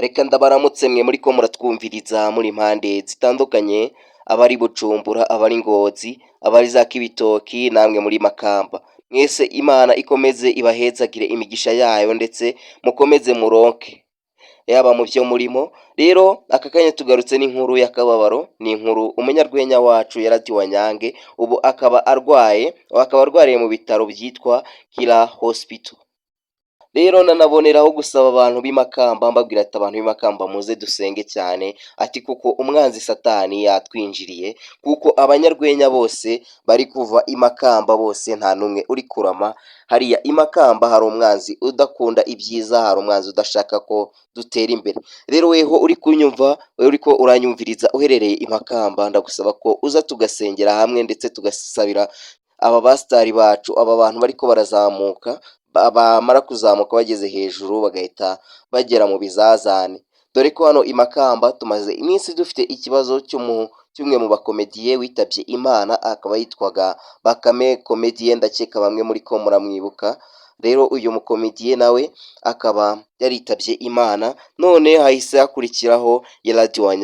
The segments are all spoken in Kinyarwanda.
Reka ndabaramutse mwe muri ko muratwumviriza muri impande zitandukanye, abari Bujumbura, abari Ngozi, abari za Kibitoki, namwe muri Makamba. Mwese Imana ikomeze ibahezagire imigisha yayo, ndetse mukomeze muronke yaba mu byo murimo. Rero aka kanya tugarutse n'inkuru y'akababaro, ni inkuru umunyarwenya wacu yaradiwe Nyange, ubu akaba arwariye mu bitaro byitwa Kira Hospital. Rero nanaboneraho gusaba abantu b'imakamba, mbabwira ati abantu b'imakamba muze dusenge cyane, ati kuko umwanzi satani yatwinjiriye, kuko abanyarwenya bose bari kuva imakamba, bose nta numwe uri kurama. Hariya imakamba hari umwanzi udakunda ibyiza, hari umwanzi udashaka ko dutera imbere. Rero weho uri kunyumva, wewe uriko uranyumviriza uherereye imakamba, ndagusaba ko uza tugasengera hamwe, ndetse tugasabira aba basitari bacu, aba bantu bariko barazamuka, bamara kuzamuka bageze hejuru bagahita bagera mu bizazane. Dore ko hano imakamba tumaze iminsi dufite ikibazo cy'umwe mu bakomediye witabye Imana, akaba yitwaga Bakame Komediye, ndakeka bamwe muri ko muramwibuka. Rero uyu mukomediye nawe akaba yaritabye Imana, none hahise hakurikiraho yaradiwe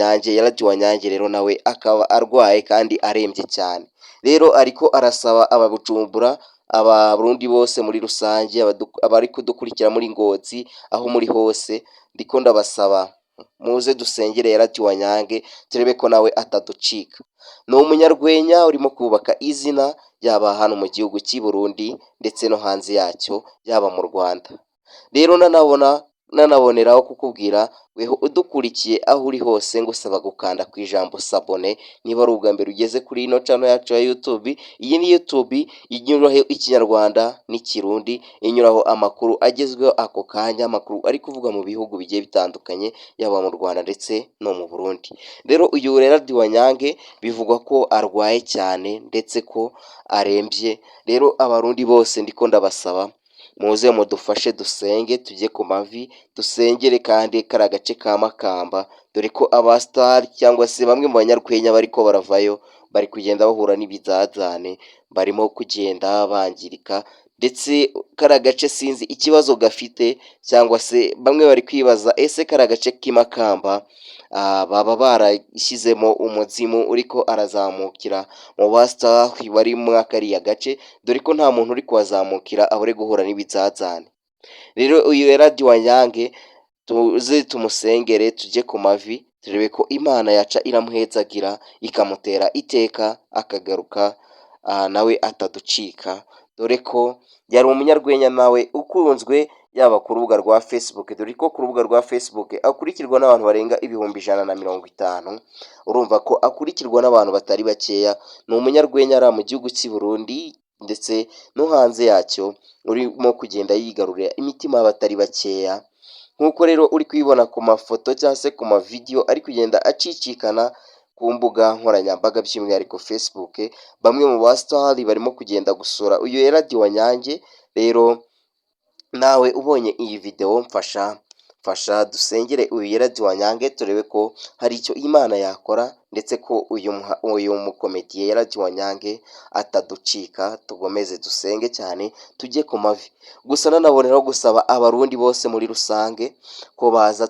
Nyange rero nawe akaba arwaye kandi arembye cyane. Rero ariko arasaba ababujumbura, Abarundi bose muri rusange, abari kudukurikira muri Ngozi, aho muri hose, ndiko ndabasaba muze dusengere yaradiwe Nyange, turebe ko nawe ataducika. Ni umunyarwenya urimo kubaka izina, yaba hano mu gihugu cy'i Burundi ndetse no hanze yacyo, yaba mu Rwanda. Rero nanaboneraho kukubwira weho udukurikiye aho uri hose, ngo saba gukanda ku ijambo sabone, niba ari ubwa mbere ugeze kuri ino channel yacu ya YouTube. Iyi ni YouTube inyuraho ikinyarwanda n'ikirundi, inyuraho amakuru agezweho ako kanya, amakuru ari kuvuga mu bihugu bigiye bitandukanye, yaba mu Rwanda ndetse no mu Burundi. Rero uyu yaradiwe Nyange bivugwa ko arwaye cyane, ndetse ko arembye. Rero abarundi bose ndiko ndabasaba muze mudufashe dusenge, tujye ku mavi dusengere, kandi kari agace ka Makamba, dore ko abasitari cyangwa se bamwe mu banyarwenya bariko baravayo, bari kugenda bahura n'ibizazane, barimo kugenda bangirika, ndetse kari agace sinzi ikibazo gafite, cyangwa se bamwe bari kwibaza ese kari agace k'imakamba baba barashyizemo umuzimu uriko arazamukira mu basitari bari muri kariya gace, dore ko nta muntu uri kuhazamukira abure guhura n'ibizazane. Rero uyu yaradiwe Nyange tuze tumusengere, tujye ku mavi, turebe ko Imana yaca iramuhezagira, ikamutera iteka, akagaruka nawe ataducika, dore ko yari umunyarwenya nawe ukunzwe, yaba ku rubuga rwa Facebook, dore ko ku rubuga rwa Facebook akurikirwa n'abantu barenga 150. Urumva ko akurikirwa n'abantu batari bakeya. Ni umunyarwenya ari mu gihugu cy'i Burundi ndetse no hanze yacyo, urimo kugenda yigarurira imitima y'abatari bakeya, nk'uko rero uri kwibona ku mafoto cyangwa se ku mavidewo ari kugenda acicikana ku mbuga nkoranyambaga, by'umwihariko Facebook. Bamwe mu basitari barimo kugenda gusura uyu yaradiwe Nyange. Rero nawe ubonye iyi video, mfasha dusengere uyu yaradiwe Nyange, turebe ko hari icyo Imana yakora, ndetse ko uyu mukomediye yaradiwe Nyange ataducika. Tugomeze dusenge cyane, tujye ku mavi. Gusa nanaboneraho gusaba abarundi bose muri rusange ko baza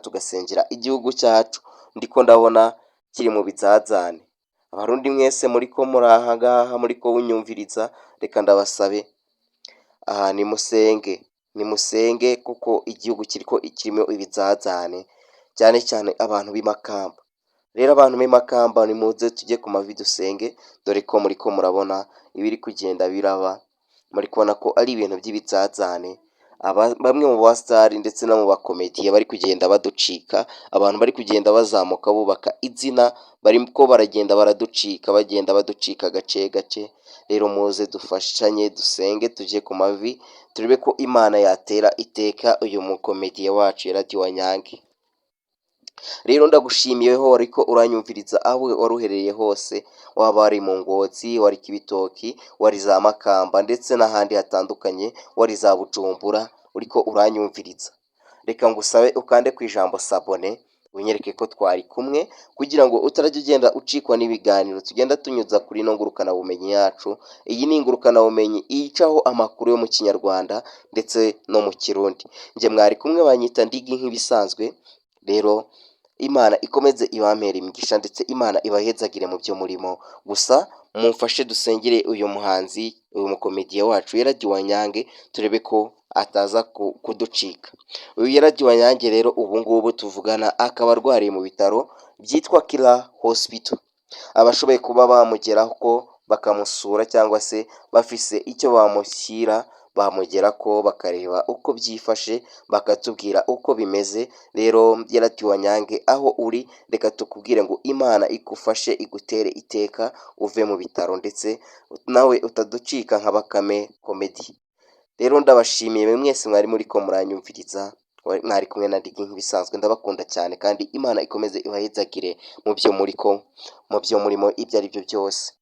tugasengera igihugu cyacu, ndiko ndabona kiri mu bizazane. Abarundi mwese muri ko muri aha ngaha, muri ko unyumviriza, reka ndabasabe nimusenge, kuko igihugu kirimo ibizazane, cyane cyane abantu b'imakamba. Rero abantu b'imakamba nimuze tujye ku mavi dusenge, dore ko muri ko murabona ibiri kugenda biraba, muri kubona ko ari ibintu by'ibizazane. Bamwe mu basitari ndetse no mu bakomediye bari kugenda baducika, abantu bari kugenda bazamuka bubaka izina, bariko baragenda bagenda baducika gace gace. Rero muze dufashanye dusenge, tujye ku mavi, turebe ko Imana yatera iteka uyu mukomediye wacu yaradiwe Nyange. Rero ndagushimiyeho ariko uranyumviriza aho wari uherereye hose, waba wari mu Ngozi, wari Kibitoki, wari za Makamba, ndetse n'ahandi hatandukanye, wari za Bujumbura, uriko uranyumviriza. Reka ngusabe ukande ku ijambo sabone, unyereke ko twari kumwe kugira ngo utarajya ugenda ucikwa n'ibiganiro tugenda tunyuza kuri ino ngurukanabumenyi yacu. Iyi ni ingurukanabumenyi icaho amakuru yo mu Kinyarwanda ndetse no mu Kirundi. Njye mwari kumwe, banyita Ndigi nk'ibisanzwe. Rero Imana ikomeze ibampere imigisha ndetse Imana ibahezagire mu byo murimo. Gusa mumfashe dusengere uyu muhanzi, uyu mukomediye wacu Yaragiye Wanyange, turebe ko ataza kuducika. Uyu Yaragiye Wanyange rero ubu ngubu tuvugana akaba arwariye mu bitaro byitwa Kira Hospital. Abashoboye kuba bamugeraho ko bakamusura cyangwa se bafise icyo bamushyira, bamugera ko bakareba uko byifashe, bakatubwira uko bimeze. Rero Yaragiye Wanyange aho uri, reka tukubwire ngo Imana igufashe, igutere iteka, uve mu bitaro ndetse nawe utaducika nka Bakame Comedy. Rero ndabashimiye mwese mwari muri ko muranyumviriza, mwari kumwe na Ndigi nk'ibisanzwe. Ndabakunda cyane kandi Imana ikomeze ibahezagire mu byo muri ko, mu byo murimo ibyo ari byo byose.